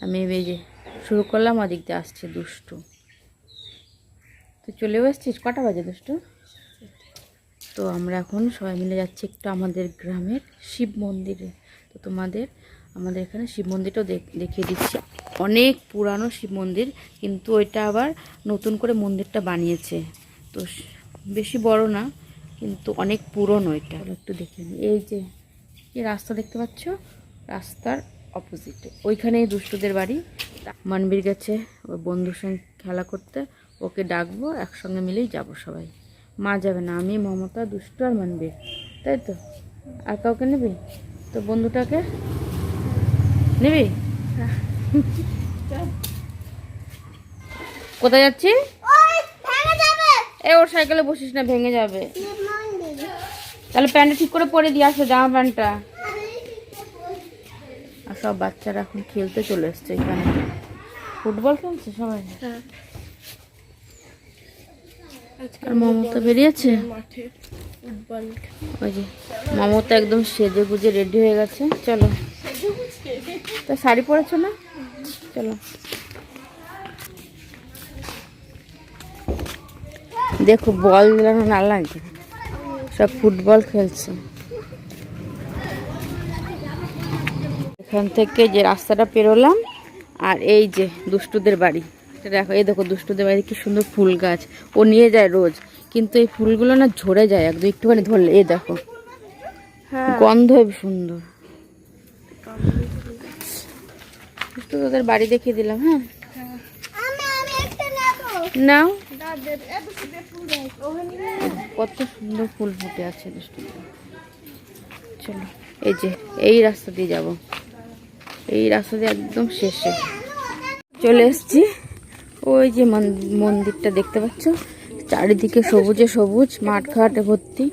আমি এই যে শুরু করলাম, ওদিক দিয়ে আসছে দুষ্টু। তো চলেও এসছিস, কটা বাজে দুষ্টু? তো আমরা এখন সবাই মিলে যাচ্ছি একটু আমাদের গ্রামের শিব মন্দিরে। তো আমাদের এখানে শিব মন্দিরটাও দেখিয়ে দিচ্ছি। অনেক পুরানো শিব মন্দির, কিন্তু ওইটা আবার নতুন করে মন্দিরটা বানিয়েছে। তো বেশি বড় না, কিন্তু অনেক পুরনো। এটা একটু দেখে নিই। এই যে রাস্তা দেখতে পাচ্ছ, রাস্তার অপোজিটে ওইখানেই দুষ্টুদের বাড়ি। মানবীর গেছে ওর বন্ধুর সঙ্গে খেলা করতে, ওকে ডাকবো, একসঙ্গে মিলেই যাব সবাই। মা যাবে না, আমি, মমতা, দুষ্টু আর মানবীর, তাই তো? আর কাউকে নিবি? তো বন্ধুটাকে নিবি? কোথায় যাচ্ছি? ওর সাইকেলে বসিস না, ভেঙে যাবে। তাহলে প্যান্টটা ঠিক করে পরে দিয়ে আসো, জামা প্যান্টটা। আর সব বাচ্চারা এখন খেলতে চলে এসছে এখানে, ফুটবল খেলছে সবাই। আর মমতা বেরিয়েছে ওই যে, মমতা একদম সেজে গুজে রেডি হয়ে গেছে। চলো, তা শাড়ি পরেছো না? চলো। দেখো বল দিলানো না লাগে, সব ফুটবল খেলছে। এখান থেকে যে রাস্তাটা পেরোলাম, আর এই যে দুষ্টুদের বাড়ি, দেখো। এই দেখো দুষ্টুদের বাড়ি, কি সুন্দর ফুল গাছ। ও নিয়ে যায় রোজ, কিন্তু এই ফুলগুলো না ঝরে যায় একদম, একটুখানি ধরলে। এই দেখো, গন্ধ সুন্দর। তোদের বাড়ি দেখিয়ে দিলাম। হ্যাঁ, নাও। কত সুন্দর ফুল ফুটে আছে দুষ্টুদের। চলো, এই যে এই রাস্তা দিয়ে যাব, এই রাস্তা দিয়ে একদম শেষে চলে এসছি। ওই যে মন্দিরটা দেখতে পাচ্ছ, চারিদিকে সবুজে সবুজ, মাঠ ঘাটে ভর্তি,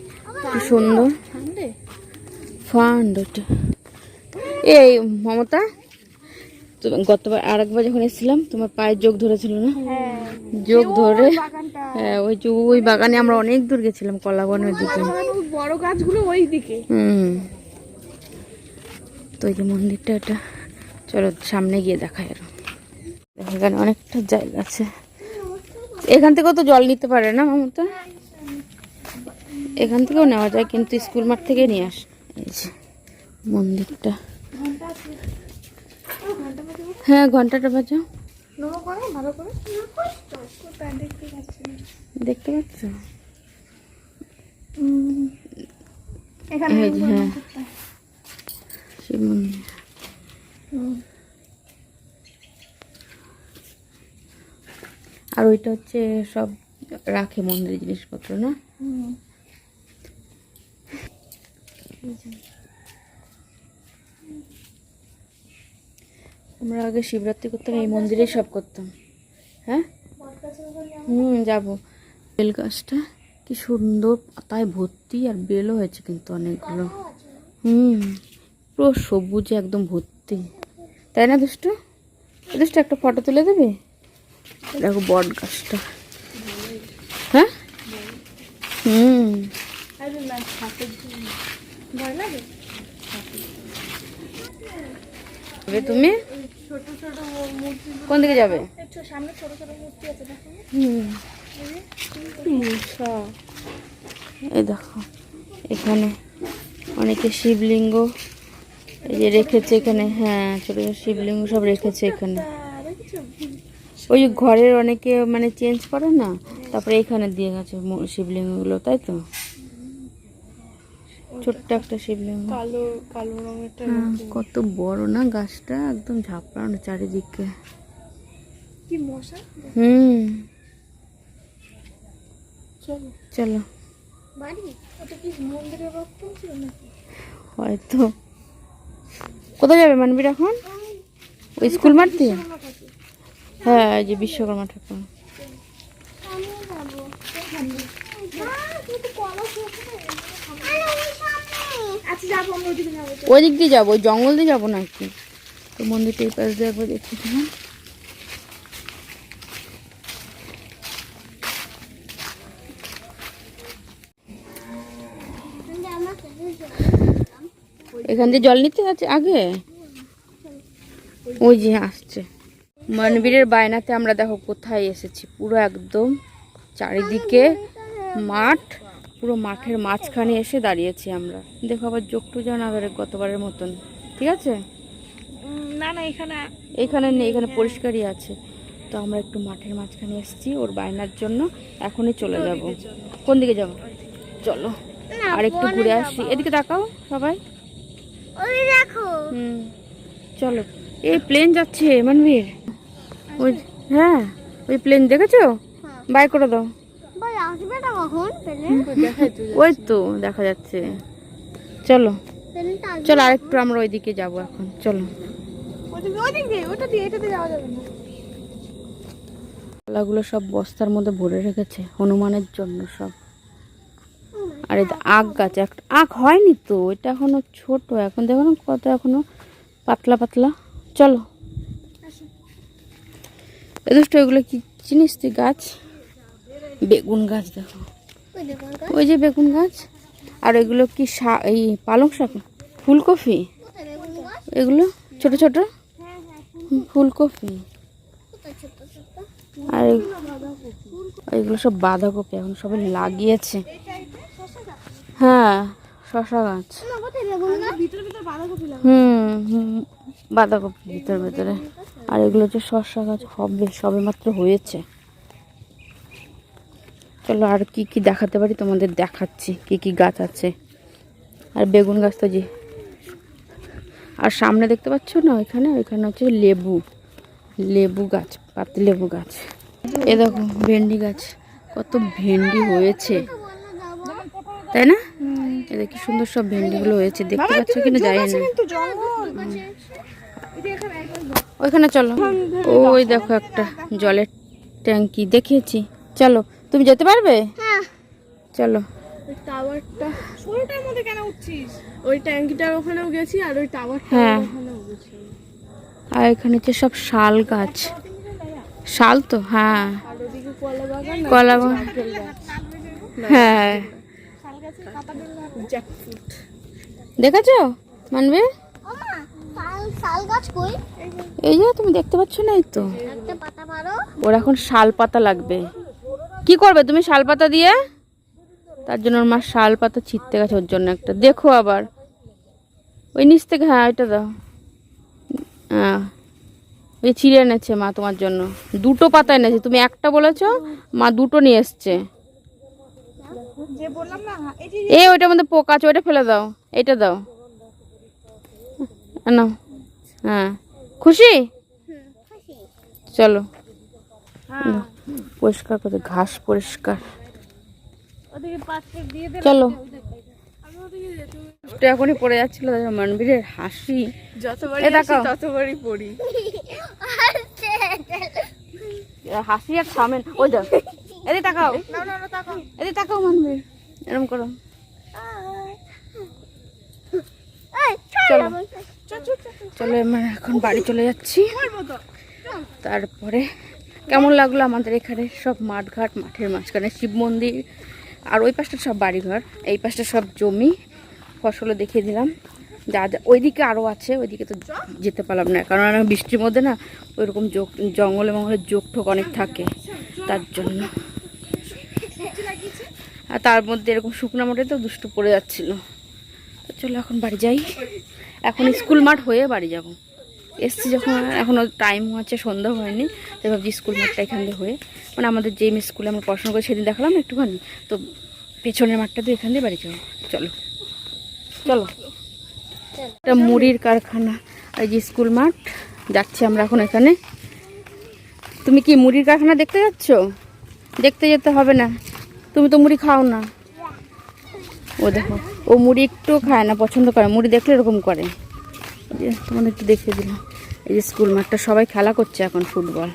কি সুন্দর ফান্ড। ওটা এই মমতা, গতবার আরেকবার যখন এসেছিলাম, তোমার পায়ের যোগ ধরেছিল না? যোগ ধরে, হ্যাঁ, ওই বাগানে আমরা অনেক দূর গেছিলাম, কলাবনের দিকে, বড় গাছগুলো ওই দিকে। তো এই যে মন্দিরটা, এটা চলো সামনে গিয়ে দেখাই। আর এখানে অনেকটা জায়গা আছে, এখান থেকেও তো জল নিতে পারে না মমতা? এখান থেকেও নেওয়া যায়, কিন্তু স্কুল মাঠ থেকে নিয়ে আস। এই যে মন্দিরটা, হ্যাঁ ঘন্টাটা বাজাও, দেখতে পাচ্ছ? হ্যাঁ, শিব মন্দির। আর ওইটা হচ্ছে সব রাখে মন্দিরের জিনিসপত্র না? আমরা আগে শিবরাত্রি করতাম, এই মন্দিরে সব করতাম। হ্যাঁ, যাবো। বেল গাছটা কি সুন্দর, পাতায় ভর্তি, আর বেলও হয়েছে কিন্তু অনেকগুলো। পুরো সবুজে একদম ভর্তি, তাই না দুষ্টু? দুষ্টু একটা ফটো তুলে দেবে? দেখো বট গাছটা। হ্যাঁ, তুমি কোন দিকে যাবে? এই দেখো, এখানে অনেকে শিবলিঙ্গ এই যে রেখেছে এখানে। হ্যাঁ, ছোট ছোট শিবলিঙ্গ সব রেখেছে এখানে। ওই ঘরের অনেকে মানে চেঞ্জ করে না, তারপরে এখানে দিয়ে গেছে শিবলিঙ্গগুলো, তাই তো? ছোট্ট একটা শিবলিঙ্গ, কালো কালো রঙের। কত বড় না গাছটা, একদম ঝাপড়ানো চারিদিকে। কি মশা। চলো হয়তো। কোথায় যাবে মানবীর এখন? ওই স্কুল মাঠ দিয়ে? হ্যাঁ, এই যে বিশ্বকর্মা ঠাকুর। ওই দিক দিয়ে যাবো, ওই জঙ্গল দিয়ে যাবো নাকি? তো মন্দিরটা এই পাশ দিয়ে একবার দেখেছিলাম। এখান দিয়ে জল নিতে আছে আগে। ওই যে আসছে মনবীরের বায়নাতে আমরা দেখো কোথায় এসেছি, পুরো একদম চারিদিকে মাঠ, পুরো মাঠের মাঝখানে এসে দাঁড়িয়েছি আমরা। দেখো আবার যোগটু যেন আবার গতবারের মতন, ঠিক আছে? না না এখানে এইখানে নেই, এখানে পরিষ্কারই আছে। তো আমরা একটু মাঠের মাঝখানে এসেছি ওর বায়নার জন্য, এখনই চলে যাব। কোন দিকে যাব? চলো আর একটু ঘুরে আসি। এদিকে তাকাও সবাই, হুম চলো। এই প্লেন যাচ্ছে মানবীর, ওই হ্যাঁ ওই প্লেন দেখেছো? বাই করে দাও। ওই তো দেখা যাচ্ছে। চলো চলো আরেকটু আমরা ওইদিকে যাব এখন, চলো। কলাগুলো সব বস্তার মধ্যে ভরে রেখেছে হনুমানের জন্য সব। আর এই আখ গাছ, একটা আখ হয়নি তো, এটা এখনো ছোট, এখন দেখো না কত এখনো পাতলা পাতলা। চলো এদুষ্ট, এগুলো কি চিনিস তুই? গাছ, বেগুন গাছ দেখো, ওই যে বেগুন গাছ। আর এগুলো কি এই পালং শাক, ফুলকপি, এগুলো ছোট ছোট ফুলকপি। আর এগুলো সব বাঁধাকপি, এখন সবাই লাগিয়েছে। হ্যাঁ শশা গাছ, বাঁধাকপি ভিতরে ভিতরে। আর এগুলো হচ্ছে শশা গাছ, হবে সবে মাত্র হয়েছে। চলো আর কি কি দেখাতে পারি তোমাদের দেখাচ্ছি, কি কি গাছ আছে। আর বেগুন গাছ তো যে, আর সামনে দেখতে পাচ্ছ না ওইখানে, ওইখানে হচ্ছে লেবু গাছ, পাতি লেবু গাছ। এ দেখো ভেন্ডি গাছ, কত ভেন্ডি হয়েছে তাই না? এটা কি সুন্দর সব ভেন্ডিগুলো হয়েছে, দেখতে পাচ্ছ কিনা জানি না। ওইখানে চলো, ওই দেখো একটা জলের ট্যাঙ্কি দেখিয়েছি। চলো তুমি যেতে পারবে? চলো। টাওয়ারটা ওইটার মধ্যে কেন উঠছিস? ওই ট্যাঙ্কিটার ওখানেও গেছি, আর ওই টাওয়ারটা ওখানেও গেছি। আর এখানে হচ্ছে সব শাল গাছ, শাল তো হ্যাঁ, আর ওদিকে কলা বাগান, কলা বাগান, হ্যাঁ জ্যাকফ্রুট দেখেছো মানবে? শাল গাছ কই? এই যে তুমি দেখতে পাচ্ছ না, এই তো একটা পাতা মারো। ওর এখন শাল পাতা লাগবে। কি করবে তুমি শাল পাতা দিয়ে? তার জন্য ওর মা শাল পাতা ছিঁড়তে গেছে ওর জন্য একটা। দেখো আবার ওই নিচ থেকে, হ্যাঁ এটা দাও, হ্যাঁ ওই ছিঁড়ে এনেছে মা তোমার জন্য। দুটো পাতা এনেছে, তুমি একটা বলেছো, মা দুটো নিয়ে এসছে। যে বললাম না, এই ওইটার মধ্যে পোকা আছে, ওইটা ফেলে দাও, এইটা দাও নাও। হ্যাঁ খুশি? চলো পরিষ্কার করতে, ঘাস পরিষ্কার। ওদিকে পাত্রে দিয়ে দে। চলো এখনই পড়ে যাচ্ছিল মনবীরের হাসি, যতবারই এ আসি দেখাও। ততবারই পড়ি। হাসি আর থামেন। ওই দাও, এদিকে তাকাও, এদিকে তাকাও মনবীর, এরকম করো। চলো চলো আমরা এখন বাড়ি চলে যাচ্ছি। তারপরে কেমন লাগলো আমাদের এখানে সব মাঠঘাট, মাঠের মাঝখানে শিব মন্দির, আর ওই পাশটা সব বাড়িঘর, এই পাশটা সব জমি, ফসলও দেখিয়ে দিলাম। যা যা ওইদিকে আরও আছে, ওইদিকে তো যেতে পারলাম না, কারণ বৃষ্টির মধ্যে না ওইরকম জঙ্গলে মঙ্গলে যোগ ঠোক অনেক থাকে, তার জন্য। আর তার মধ্যে এরকম শুকনো মাঠে তো দুষ্টু পড়ে যাচ্ছিলো। তো চলো এখন বাড়ি যাই, এখন স্কুল মাঠ হয়ে বাড়ি যাব। এসছি যখন, এখনও টাইম হচ্ছে, সন্ধ্যা হয়নি, তাই ভাবছি স্কুল মাঠটা এখান দিয়ে হয়ে, মানে আমাদের যে স্কুলে আমরা পড়াশোনা করে সেদিন দেখালাম একটুখানি, তো পেছনের মাঠটা দিয়ে এখান দিয়ে বাড়ি যাবো। চলো চলো। একটা মুড়ির কারখানা, এই যে স্কুল মাঠ, যাচ্ছি আমরা এখন এখানে। তুমি কি মুড়ির কারখানা দেখতে যাচ্ছ? দেখতে যেতে হবে না, তুমি তো মুড়ি খাও না। ও দেখো, ও মুড়ি একটু খায় না, পছন্দ করে, মুড়ি দেখলে এরকম করে। তোমাদের একটু দেখিয়ে দিলাম, এই যে স্কুল মাঠটা, সবাই খেলা করছে এখন ফুটবল।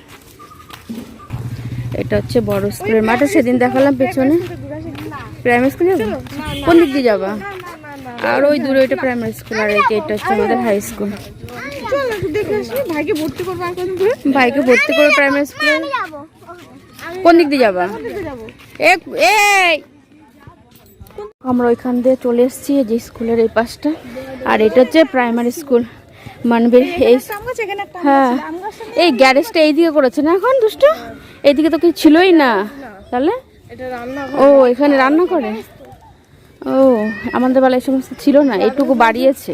এটা হচ্ছে বড় স্কুলের মাঠ, সেদিন দেখালাম পেছনে। প্রাইমারি স্কুল যাবো? কোন দিক দিয়ে যাবা? আর ওই দূরে ওইটা প্রাইমারি স্কুল, আর এটা হচ্ছে আমাদের হাই স্কুল। ভাইকে ভর্তি করবো, ভাইকে ভর্তি করবো প্রাইমারি স্কুলে। কোন দিক দিয়ে যাবা? এই আমরা ওইখান দিয়ে চলে এসেছি, যে স্কুলের এই পাশটা, আর এটা হচ্ছে প্রাইমারি স্কুল। মানবীর এই আম গাছ এখানে একটা হ্যাঁ এই গ্যারেজটা এইদিকে করেছে না এখন দুষ্টু? এইদিকে তো কিছু ছিলই না তাহলে। এটা রান্না ও এখানে রান্না করে। ও আমাদের বেলা এই সমস্ত ছিল না, এইটুকু বাড়িয়েছে।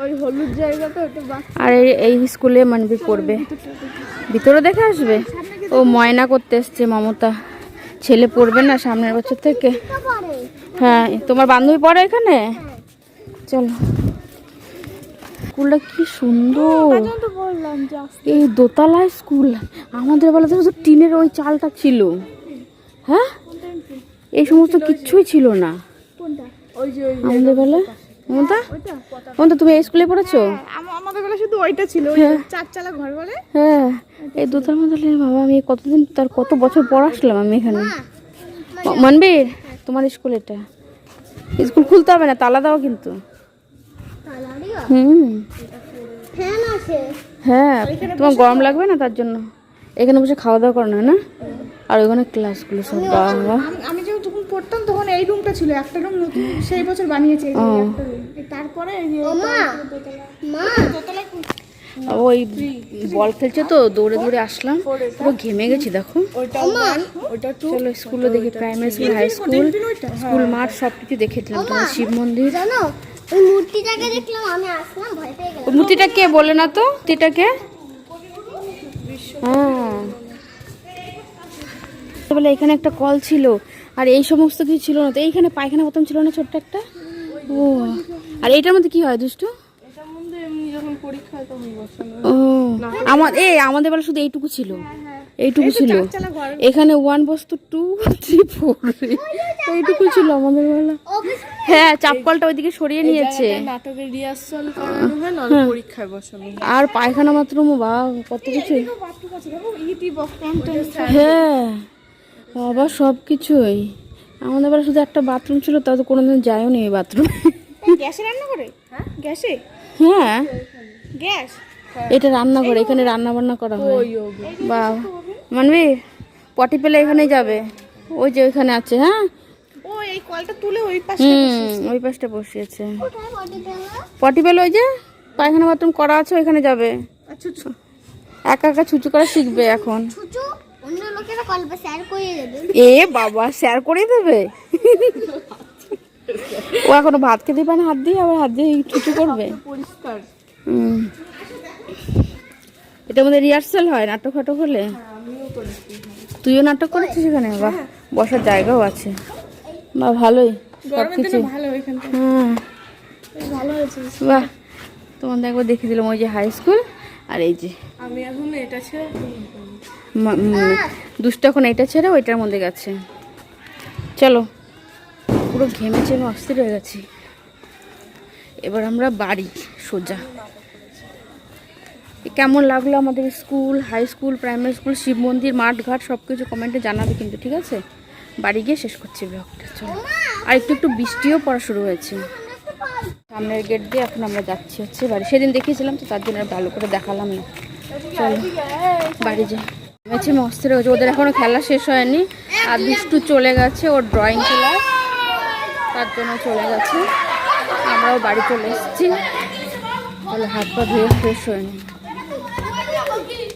ওই হলুদ জায়গাটা ওটা আর এই স্কুলে মানবীর পড়বে। ভিতরে দেখে আসবে। ও ময়না করতে এসছে মমতা, ছেলে পড়বে না সামনের বছর থেকে। হ্যাঁ তোমার বান্ধবী পড়ে এখানে? চলো। স্কুলটা কি সুন্দর, তো বললাম যে এই দোতলায় স্কুল। আমাদের বেলাতে শুধু টিনের ওই চালটা ছিল, হ্যাঁ এই সমস্ত কিচ্ছুই ছিল না কোনটা? ওই যে ওই আমাদের বেলা। মমতা মমতা তুমি এই স্কুলে পড়েছো? আমাদের বেলা শুধু ওইটা ছিল, ওই চারচালা ঘর বলে। হ্যাঁ এই দোতলা মতলে বাবা, আমি কতদিন তার কত বছর পর আসলাম আমি এখানে। মানবীর তোমার স্কুল এটা, স্কুল খুলতে হবে না, তালা দাও কিন্তু। হুম ফ্যান আছে। হ্যাঁ তোমার গরম লাগবে না তার জন্য এখানে বসে খাওয়া দাওয়া করো না। আর ওইখানে ক্লাসগুলো সব বাবা। আমি যখন পড়তাম তখন এই রুমটা ছিল, একটা রুম নতুন সেই বছর বানিয়েছে এই যে একটা room। তারপরে এই যে মা দোতলায় ওই বল খেলছে তো দৌড়ে দৌড়ে আসলাম, পুরো ঘেমে গেছি দেখো। ওইটা ওইটা চলো স্কুলে দেখি, primary school high school school মাঠ সব কিছু দেখেছিলাম। তোমার শিব মন্দির, জানো ওই মূর্তিটাকে দেখলাম, আমি আসলাম ভয় পেয়ে গেলাম। ওই মূর্তিটা কে বলে না তো? মূর্তিটাকে হ্যাঁ বলে এখানে একটা কল ছিল আর এই সমস্ত কিছু ছিল না তো। এইখানে পায়খানা বোতাম ছিল না ছোট্ট একটা। ও আর এইটার মধ্যে কি হয় দুষ্টু? এটার মধ্যে এমনি যখন পরীক্ষা হয় তখন বসানো। ও আমাদের বেলা শুধু এইটুকু ছিল, এইটুকু ছিল। চারচালা ঘর এখানে 1 বস্তু 2 3 4 এইটুকু ছিল আমাদের বেলা। হ্যাঁ চাপকলটা ওইদিকে সরিয়ে নিয়েছে। নাটকের রিহার্সাল করানো হয় না, পরীক্ষায় বসানো হয়। আর পায়খানা বাথরুমও বা কত কিছু। বাথরুম আছে দেখো, ইটি বক্স কন্টেন্ট। হ্যাঁ বাবা সব কিছুই। আমাদের বেলা শুধু একটা বাথরুম ছিল, তাও তো কোনোদিন যায়ও নি এই বাথরুম। গ্যাসে রান্না করে? হ্যাঁ গ্যাসে, হ্যাঁ গ্যাস। এটা রান্না করে, এখানে রান্না বান্না করা হয়। ওই বা মানবি পটি পেলে এখানে যাবে, ওই যে ওইখানে আছে। হ্যাঁ ও এই কলটা তুলে ওই পাশে ওই পাশটা বসিয়েছে। পটি পেলে ওই যে পায়খানা বাথরুম করা আছে ওইখানে যাবে। আচ্ছা একা একা ছুচু করা শিখবে এখন। ছুচু অন্য লোকেরা কলবে শেয়ার করে দেবে। এ বাবা শেয়ার করে দেবে। ও এখনো ভাত খেতে পারে না, হাত দিয়ে আবার হাত দিয়ে ছুচু করবে। পরিষ্কার। এটার মধ্যে রিহার্সাল হয় নাটক ফাটক হলে। তুইও নাটক করেছিস এখানে? বাহ বসার জায়গাও আছে, বা ভালোই সবকিছু। ভালো এখানটা হ্যাঁ ভালো হয়েছে। বাহ তোমাদের একবার দেখিয়ে দিলাম ওই যে হাই স্কুল। আর এই যে আমি এখন এটা ছেড়ে দুষ্ট এখন এটা ছেড়ে ওইটার মধ্যে গেছে। চলো পুরো ঘেমে চেমে অস্থির হয়ে গেছি। এবার আমরা বাড়ি সোজা। কেমন লাগলো আমাদের school, high school, primary school, Shiv মন্দির, মাঠ ঘাট সব কিছু কমেন্টে জানাবে কিন্তু, ঠিক আছে? বাড়ি গিয়ে শেষ করছি ব্লগটা। চলো আর একটু একটু বৃষ্টিও পড়া শুরু হয়েছে। সামনের গেট দিয়ে এখন আমরা যাচ্ছি হচ্ছে বাড়ি। সেদিন দেখিয়েছিলাম তো তার জন্য আর ভালো করে দেখালাম না। চলো বাড়ি যাই। গেছে মস্তির হয়েছে, ওদের এখনো খেলা শেষ হয়নি। আর দুষ্টু চলে গেছে ওর ড্রয়িং ক্লাস, তার জন্য চলে গেছে। আমরাও বাড়ি চলে এসেছি। তাহলে হাত পা ধুয়ে ফ্রেশ হয়ে নিই।